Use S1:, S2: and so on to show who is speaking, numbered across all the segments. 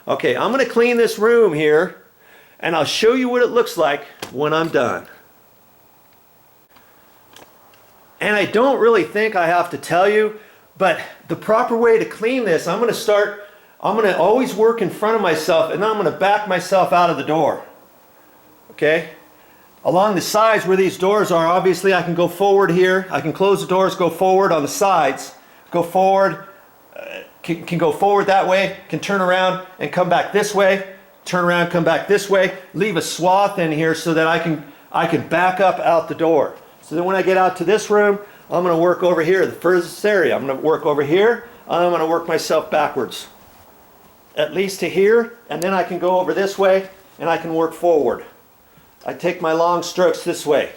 S1: Okay, I'm going to clean this room here, and I'll show you what it looks like when I'm done. And I don't really think I have to tell you, but the proper way to clean this, I'm going to always work in front of myself, and then I'm going to back myself out of the door. Okay? Along the sides where these doors are, obviously I can go forward here. I can close the doors, go forward on the sides, go forward, can go forward that way, can turn around and come back this way, turn around, come back this way, leave a swath in here so that I can back up out the door. So then when I get out to this room, I'm going to work over here, the furthest area. I'm going to work over here, I'm going to work myself backwards. At least to here, and then I can go over this way and I can work forward. I take my long strokes this way,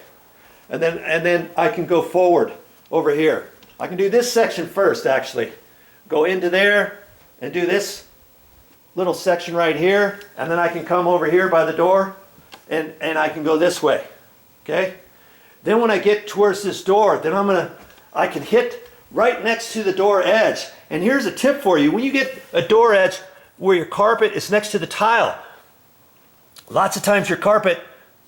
S1: and then I can go forward over here. I can do this section first, actually. Go into there and do this little section right here, and then I can come over here by the door and I can go this way. Okay? Then when I get towards this door, then I can hit right next to the door edge. And here's a tip for you. When you get a door edge where your carpet is next to the tile, lots of times your carpet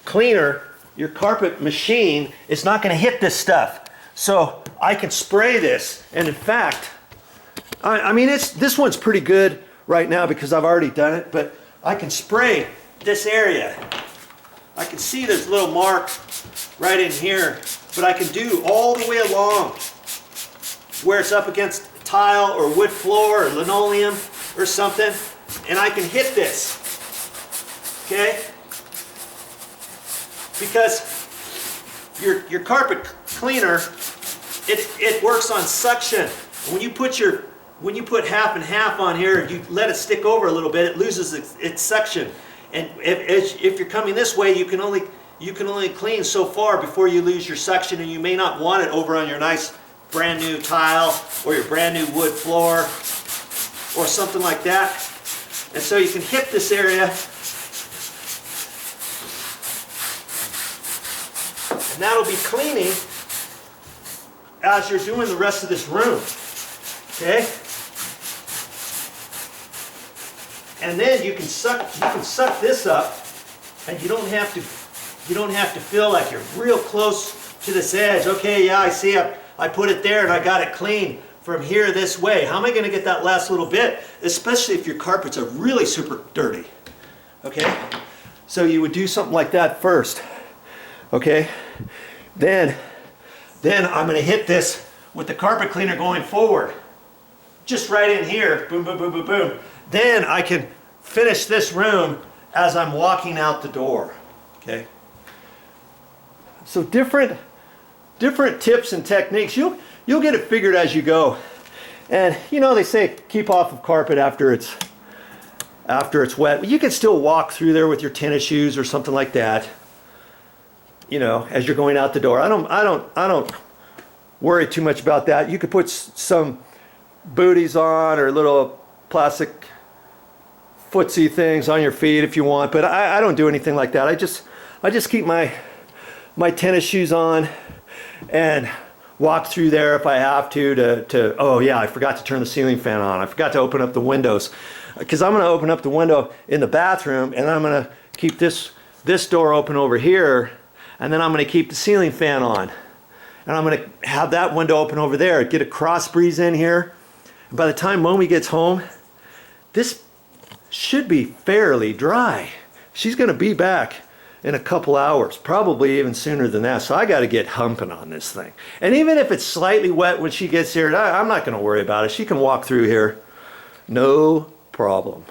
S1: cleaner, your carpet machine is not going to hit this stuff. So I can spray this, and in fact, I mean, this one's pretty good right now because I've already done it, but I can spray this area. I can see there's a little mark right in here, but I can do all the way along where it's up against tile or wood floor or linoleum or something, and I can hit this, okay? Because your carpet cleaner, it works on suction. When you put half and half on here, you let it stick over a little bit, it loses its suction. And if you're coming this way, you can only clean so far before you lose your suction, and you may not want it over on your nice brand new tile or your brand new wood floor or something like that. And so you can hit this area, and that'll be cleaning as you're doing the rest of this room. Okay? And then you can suck this up, and you don't have to feel like you're real close to this edge. Okay, yeah, I see I put it there and I got it clean from here this way. How am I going to get that last little bit? Especially if your carpets are really super dirty. Okay? So you would do something like that first. Okay? Then I'm going to hit this with the carpet cleaner going forward. Just right in here. Boom, boom, boom, boom, boom. Then I can finish this room as I'm walking out the door. Okay? So different tips and techniques. You'll get it figured as you go. And you know, they say keep off of carpet after it's wet. You can still walk through there with your tennis shoes or something like that. You know, as you're going out the door. I don't worry too much about that. You could put some booties on or little plastic footsie things on your feet if you want, but I don't do anything like that. I just keep my tennis shoes on and walk through there if I have to oh yeah, I forgot to turn the ceiling fan on. I forgot to open up the windows, because I'm going to open up the window in the bathroom, and I'm going to keep this door open over here, and then I'm going to keep the ceiling fan on, and I'm going to have that window open over there, get a cross breeze in here. And by the time Momi gets home, this should be fairly dry. She's going to be back in a couple hours, probably even sooner than that. So I got to get humping on this thing. And even if it's slightly wet when she gets here, I'm not going to worry about it. She can walk through here, no problem.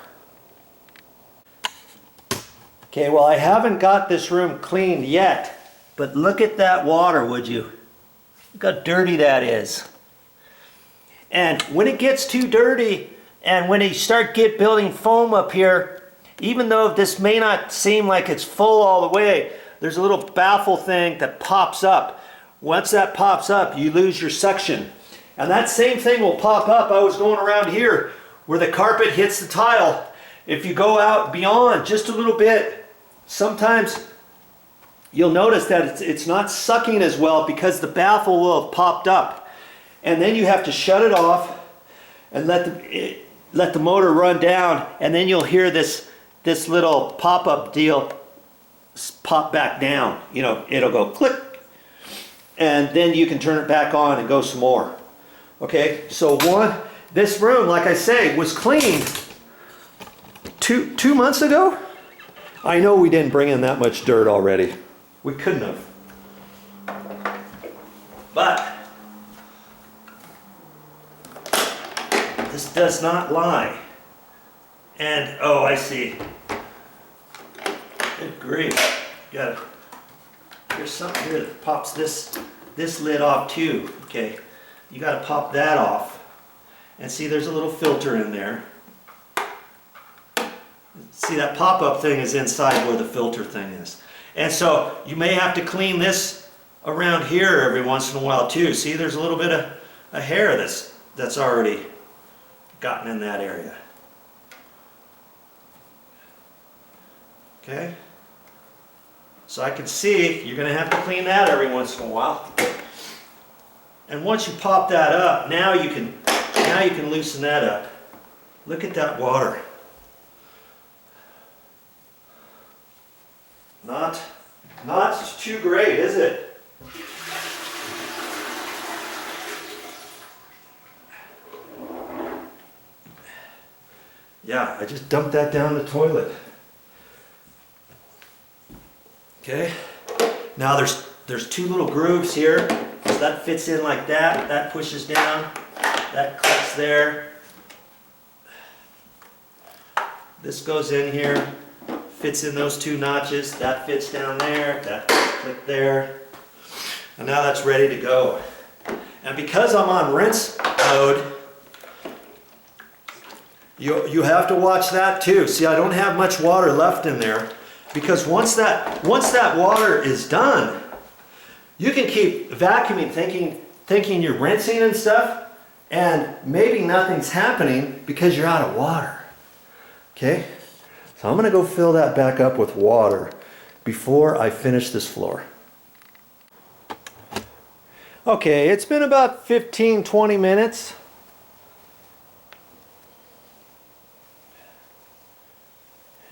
S1: Okay, well, I haven't got this room cleaned yet, but look at that water, would you? Look how dirty that is. And when it gets too dirty, and when you start building foam up here, even though this may not seem like it's full all the way, there's a little baffle thing that pops up. Once that pops up, you lose your suction. And that same thing will pop up. I was going around here where the carpet hits the tile. If you go out beyond just a little bit, sometimes you'll notice that it's not sucking as well because the baffle will have popped up. And then you have to shut it off and let let the motor run down, and then you'll hear this little pop-up deal pop back down. You know, it'll go click, and then you can turn it back on and go some more. Okay, so this room, like I say, was cleaned two months ago. I know we didn't bring in that much dirt already. We couldn't have. But this does not lie. And, oh, I see. Good grief. There's something here that pops this lid off too. Okay, you got to pop that off. And see, there's a little filter in there. See, that pop-up thing is inside where the filter thing is. And so you may have to clean this around here every once in a while too. See, there's a little bit of a hair that's already gotten in that area. Okay? So I can see you're going to have to clean that every once in a while. And once you pop that up, now you can loosen that up. Look at that water. Not too great, is it? Yeah, I just dumped that down the toilet. Okay. Now there's two little grooves here. So that fits in like that. That pushes down. That clicks there. This goes in here. Fits in those two notches. That fits down there. That click there. And now that's ready to go. And because I'm on rinse mode, you have to watch that too. See, I don't have much water left in there, because once that water is done, you can keep vacuuming thinking you're rinsing and stuff, and maybe nothing's happening because you're out of water. Okay? So I'm going to go fill that back up with water before I finish this floor. Okay, it's been about 15-20 minutes.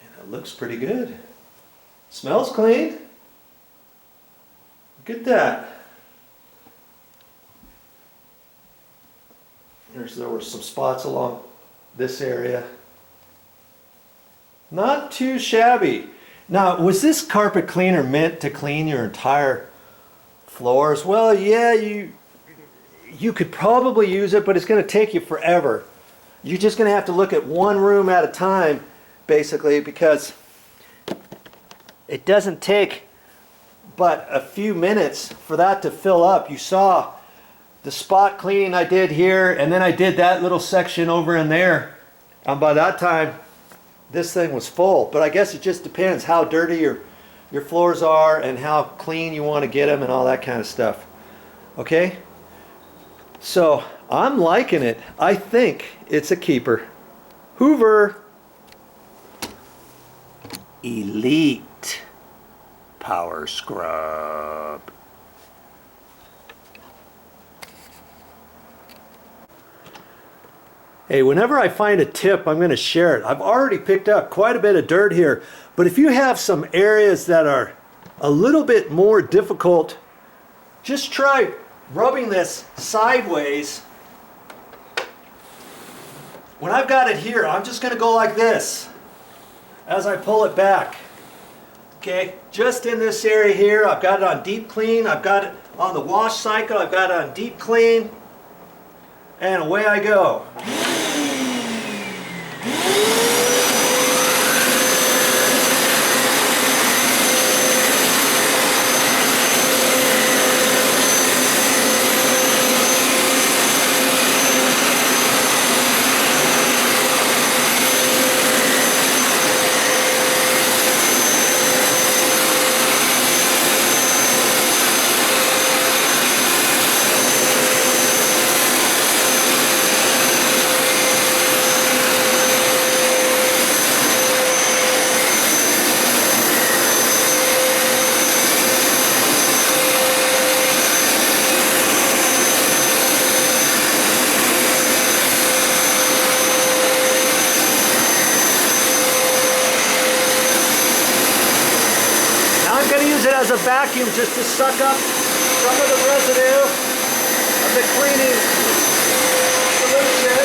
S1: And it looks pretty good. Smells clean. Look at that. There were some spots along this area. Not too shabby. Now, was this carpet cleaner meant to clean your entire floors? Well, yeah, you could probably use it, but it's going to take you forever. You're just going to have to look at one room at a time, basically, because it doesn't take but a few minutes for that to fill up. You saw the spot cleaning I did here, and then I did that little section over in there. And by that time, this thing was full. But I guess it just depends how dirty your floors are and how clean you want to get them and all that kind of stuff. Okay? So I'm liking it. I think it's a keeper. Hoover Elite Power Scrub. Hey, whenever I find a tip, I'm going to share it. I've already picked up quite a bit of dirt here, but if you have some areas that are a little bit more difficult, just try rubbing this sideways. When I've got it here, I'm just going to go like this as I pull it back. Okay, just in this area here, I've got it on deep clean, I've got it on the wash cycle, I've got it on deep clean, and away I go. it as a vacuum just to suck up some of the residue of the cleaning solution.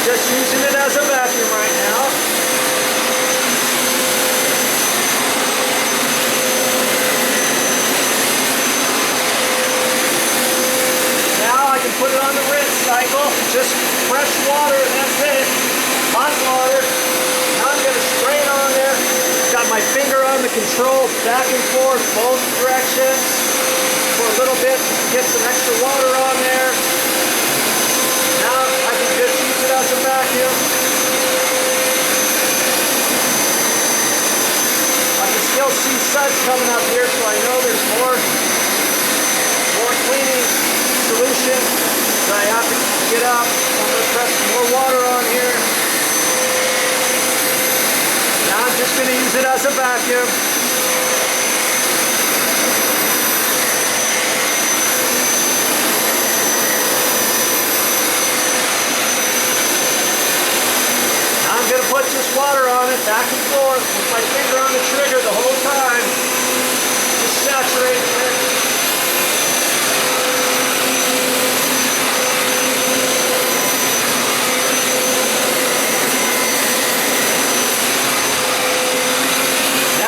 S1: Just using it as a vacuum right now. Now I can put it on the rinse cycle. Just fresh water and that's it. Hot water. Now I'm going to spray it on there. Got my finger on the control, back and forth, both directions for a little bit. Get some extra water on there. Now I can just use it as a vacuum. I can still see suds coming up here, so I know there's more cleaning solution that I have to get up. I'm going to press some more water on here. Now I'm just going to use it as a vacuum. Now I'm going to put just water on it, back and forth, with my finger on the trigger the whole time. Just saturating it.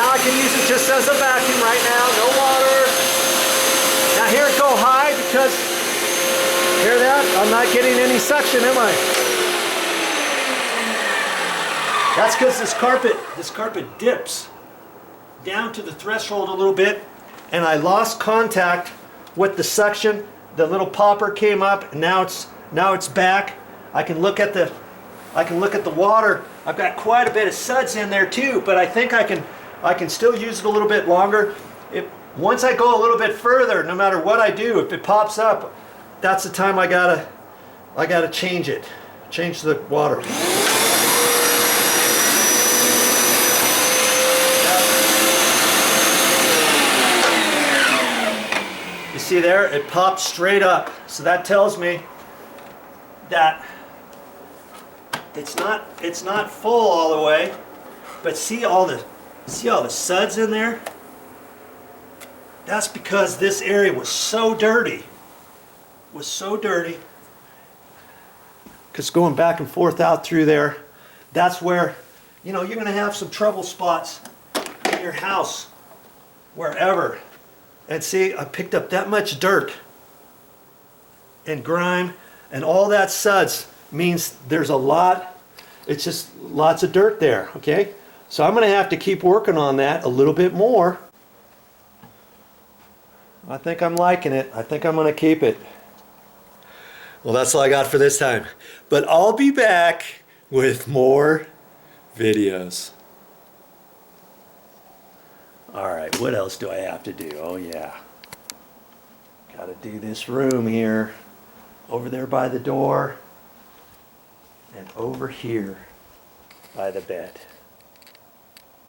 S1: I can use it just as a vacuum right now, no water. Now here it go high because, hear that? I'm not getting any suction, am I? That's because this carpet dips down to the threshold a little bit, and I lost contact with the suction. The little popper came up, and now it's back. I can look at the water. I've got quite a bit of suds in there too, but I think I can still use it a little bit longer. Once I go a little bit further, no matter what I do, if it pops up, that's the time I gotta change it. Change the water. You see there, it pops straight up. So that tells me that it's not full all the way, but see all the suds in there? That's because this area was so dirty. Because going back and forth out through there, that's where, you know, you're going to have some trouble spots in your house, wherever. And see, I picked up that much dirt and grime, and all that suds means there's a lot, it's just lots of dirt there, okay? So I'm going to have to keep working on that a little bit more. I think I'm liking it. I think I'm going to keep it. Well, that's all I got for this time. But I'll be back with more videos. Alright, what else do I have to do? Oh yeah. Got to do this room here. Over there by the door. And over here by the bed.